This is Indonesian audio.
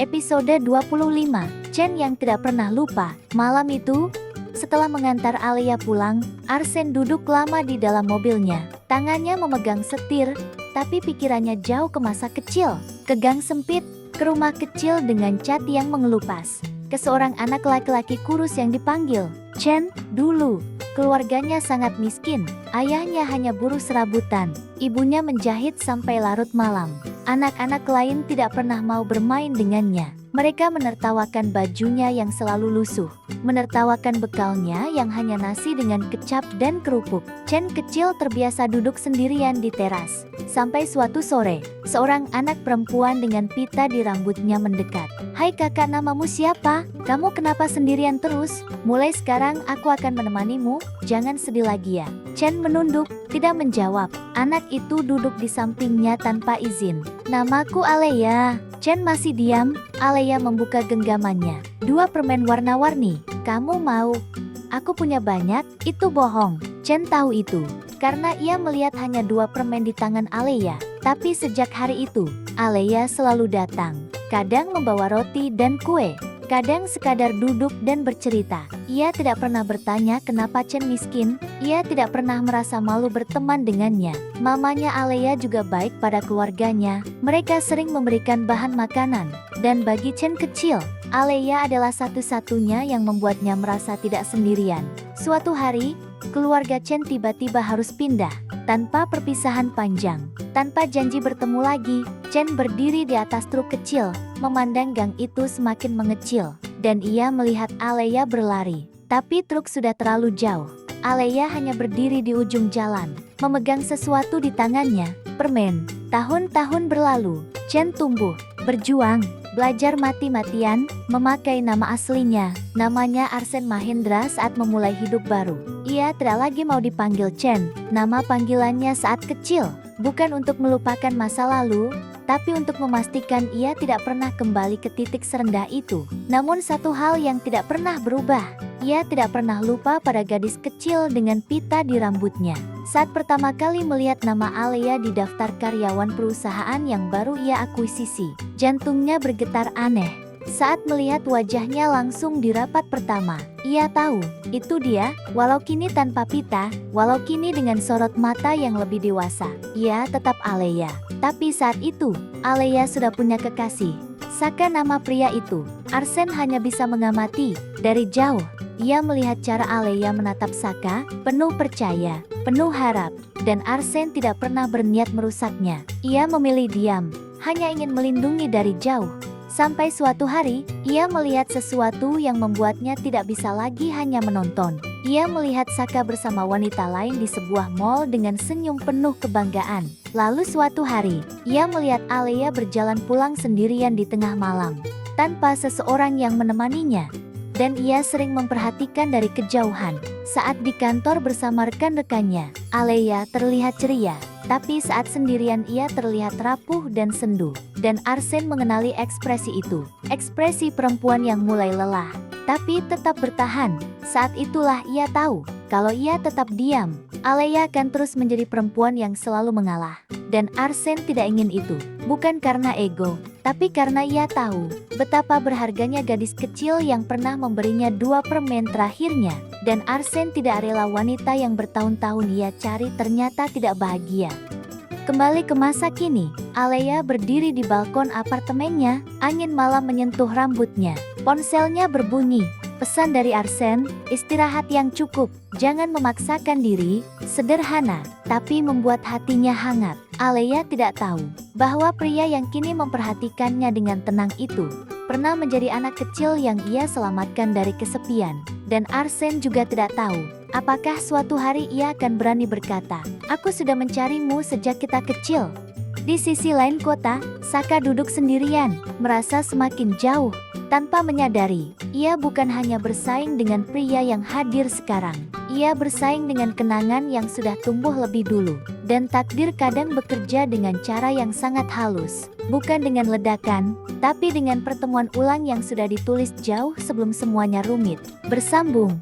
Episode 25, Chen yang tidak pernah lupa. Malam itu, setelah mengantar Alea pulang, Arsene duduk lama di dalam mobilnya. Tangannya memegang setir, tapi pikirannya jauh ke masa kecil, ke gang sempit, ke rumah kecil dengan cat yang mengelupas, ke seorang anak laki-laki kurus yang dipanggil Chen. Dulu, keluarganya sangat miskin. Ayahnya hanya buruh serabutan, ibunya menjahit sampai larut malam. Anak-anak lain tidak pernah mau bermain dengannya. Mereka menertawakan bajunya yang selalu lusuh, menertawakan bekalnya yang hanya nasi dengan kecap dan kerupuk. Chen kecil terbiasa duduk sendirian di teras. Sampai suatu sore, seorang anak perempuan dengan pita di rambutnya mendekat. "Hai kakak, namamu siapa? Kamu kenapa sendirian terus? Mulai sekarang aku akan menemanimu, jangan sedih lagi ya." Chen menunduk, tidak menjawab. Anak itu duduk di sampingnya tanpa izin. "Namaku Alea." Chen masih diam. Alea membuka genggamannya. "2 permen warna-warni. Kamu mau?" "Aku punya banyak." "Itu bohong." Chen tahu itu, karena ia melihat hanya 2 permen di tangan Alea. Tapi sejak hari itu, Alea selalu datang. Kadang membawa roti dan kue. Kadang sekadar duduk dan bercerita. Ia tidak pernah bertanya kenapa Chen miskin. Ia tidak pernah merasa malu berteman dengannya. Mamanya Alea juga baik pada keluarganya. Mereka sering memberikan bahan makanan. Dan bagi Chen kecil, Alea adalah satu-satunya yang membuatnya merasa tidak sendirian. Suatu hari, keluarga Chen tiba-tiba harus pindah. Tanpa perpisahan panjang, tanpa janji bertemu lagi, Chen berdiri di atas truk kecil, memandang gang itu semakin mengecil, dan ia melihat Alea berlari. Tapi truk sudah terlalu jauh. Alea hanya berdiri di ujung jalan, memegang sesuatu di tangannya, permen. Tahun-tahun berlalu, Chen tumbuh, berjuang, belajar mati-matian, memakai nama aslinya. Namanya Arsene Mahendra saat memulai hidup baru. Ia tidak lagi mau dipanggil Chen, nama panggilannya saat kecil. Bukan untuk melupakan masa lalu, tapi untuk memastikan ia tidak pernah kembali ke titik serendah itu. Namun satu hal yang tidak pernah berubah. Ia tidak pernah lupa pada gadis kecil dengan pita di rambutnya. Saat pertama kali melihat nama Alea di daftar karyawan perusahaan yang baru ia akuisisi, jantungnya bergetar aneh. Saat melihat wajahnya langsung di rapat pertama, ia tahu, itu dia, walau kini tanpa pita, walau kini dengan sorot mata yang lebih dewasa, ia tetap Alea. Tapi saat itu, Alea sudah punya kekasih. Saka nama pria itu. Arsene hanya bisa mengamati, dari jauh. Ia melihat cara Alea menatap Saka, penuh percaya, penuh harap, dan Arsene tidak pernah berniat merusaknya. Ia memilih diam, hanya ingin melindungi dari jauh. Sampai suatu hari, ia melihat sesuatu yang membuatnya tidak bisa lagi hanya menonton. Ia melihat Saka bersama wanita lain di sebuah mall dengan senyum penuh kebanggaan. Lalu suatu hari, ia melihat Alea berjalan pulang sendirian di tengah malam, tanpa seseorang yang menemaninya. Dan ia sering memperhatikan dari kejauhan. Saat di kantor bersama rekan-rekannya, Alea terlihat ceria. Tapi saat sendirian ia terlihat rapuh dan sendu. Dan Arsene mengenali ekspresi itu. Ekspresi perempuan yang mulai lelah, tapi tetap bertahan. Saat itulah ia tahu, kalau ia tetap diam, Alea akan terus menjadi perempuan yang selalu mengalah. Dan Arsene tidak ingin itu. Bukan karena ego, tapi karena ia tahu betapa berharganya gadis kecil yang pernah memberinya 2 permen terakhirnya. Dan Arsene tidak rela wanita yang bertahun-tahun ia cari ternyata tidak bahagia. Kembali ke masa kini, Alea berdiri di balkon apartemennya, angin malam menyentuh rambutnya. Ponselnya berbunyi, pesan dari Arsene, istirahat yang cukup, jangan memaksakan diri, sederhana, tapi membuat hatinya hangat. Alea tidak tahu bahwa pria yang kini memperhatikannya dengan tenang itu pernah menjadi anak kecil yang ia selamatkan dari kesepian. Dan Arsene juga tidak tahu apakah suatu hari ia akan berani berkata, "Aku sudah mencarimu sejak kita kecil." Di sisi lain kota, Saka duduk sendirian, merasa semakin jauh. Tanpa menyadari, ia bukan hanya bersaing dengan pria yang hadir sekarang. Ia bersaing dengan kenangan yang sudah tumbuh lebih dulu. Dan takdir kadang bekerja dengan cara yang sangat halus. Bukan dengan ledakan, tapi dengan pertemuan ulang yang sudah ditulis jauh sebelum semuanya rumit. Bersambung.